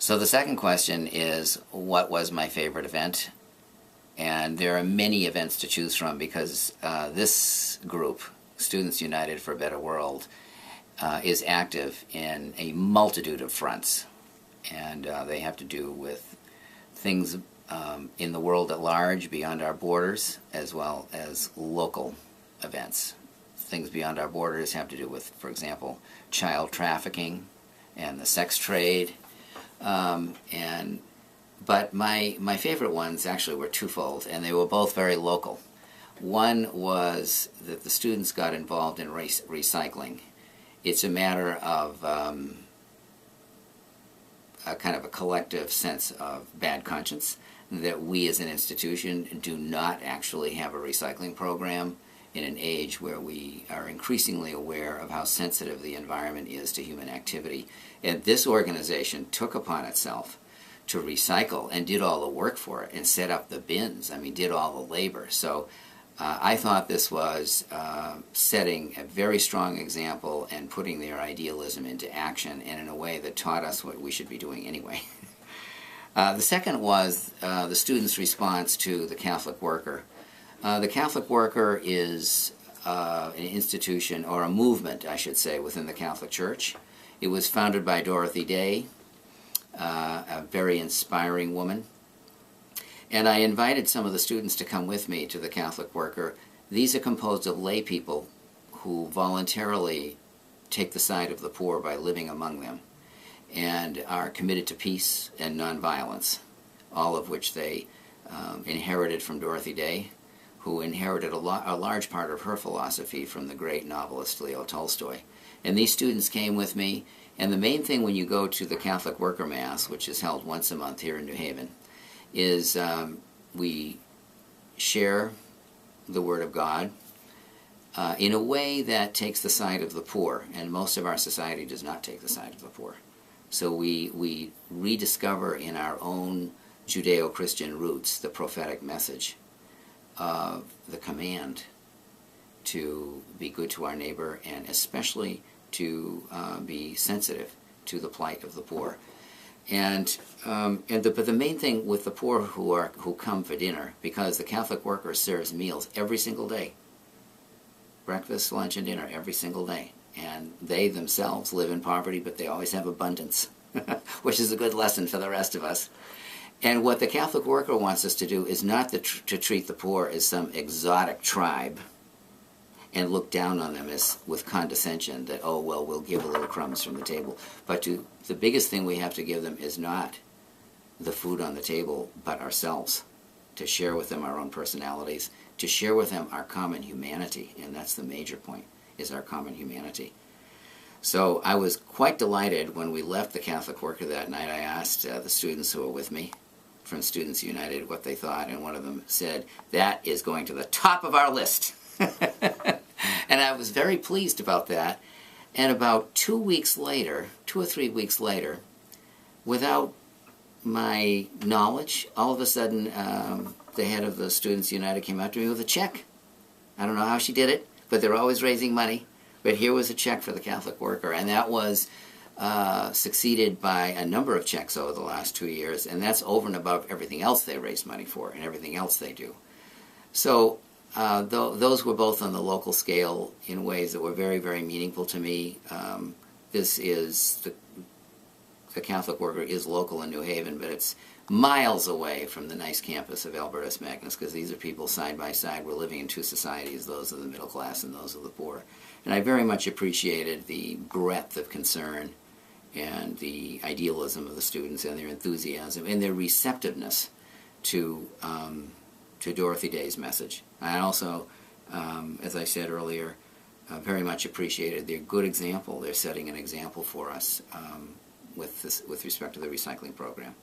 So the second question is, what was my favorite event? And there are many events to choose from because this group, Students United for a Better World, is active in a multitude of fronts. And they have to do with things in the world at large, beyond our borders, as well as local events. Things beyond our borders have to do with, for example, child trafficking and the sex trade. But my favorite ones actually were twofold, and they were both very local. One was that the students got involved in recycling. It's a matter of a kind of a collective sense of bad conscience that we as an institution do not actually have a recycling program in an age where we are increasingly aware of how sensitive the environment is to human activity. And this organization took upon itself to recycle and did all the work for it and set up the bins. I mean, did all the labor. So I thought this was setting a very strong example and putting their idealism into action, and in a way that taught us what we should be doing anyway. The second was the students' response to the Catholic Worker. The Catholic Worker is an institution, or a movement, I should say, within the Catholic Church. It was founded by Dorothy Day, a very inspiring woman. And I invited some of the students to come with me to the Catholic Worker. These are composed of lay people who voluntarily take the side of the poor by living among them and are committed to peace and nonviolence, all of which they inherited from Dorothy Day, who inherited a large part of her philosophy from the great novelist Leo Tolstoy. And these students came with me, and the main thing when you go to the Catholic Worker Mass, which is held once a month here in New Haven, is we share the Word of God in a way that takes the side of the poor, and most of our society does not take the side of the poor. So we rediscover in our own Judeo-Christian roots the prophetic message of the command to be good to our neighbor, and especially to be sensitive to the plight of the poor. But the main thing with the poor who come for dinner, because the Catholic Worker serves meals every single day, breakfast, lunch, and dinner every single day, and they themselves live in poverty, but they always have abundance, which is a good lesson for the rest of us. And what the Catholic Worker wants us to do is not to treat the poor as some exotic tribe and look down on them as with condescension that, oh, well, we'll give a little crumbs from the table. But the biggest thing we have to give them is not the food on the table, but ourselves, to share with them our own personalities, to share with them our common humanity, and that's the major point, is our common humanity. So I was quite delighted when we left the Catholic Worker that night. I asked the students who were with me from Students United what they thought, and one of them said, "That is going to the top of our list." And I was very pleased about that. And about 2 weeks later, 2 or 3 weeks later, without my knowledge, all of a sudden the head of the Students United came out to me with a check. I don't know how she did it, but they're always raising money. But here was a check for the Catholic Worker, and that was succeeded by a number of checks over the last 2 years, and that's over and above everything else they raise money for and everything else they do. So those were both on the local scale in ways that were very, very meaningful to me. This is, the Catholic Worker is local in New Haven, but it's miles away from the nice campus of Albertus Magnus, because these are people side by side. We're living in two societies, those of the middle class and those of the poor. And I very much appreciated the breadth of concern and the idealism of the students and their enthusiasm and their receptiveness to Dorothy Day's message. I also, as I said earlier, very much appreciated their good example. They're setting an example for us with respect to the recycling program.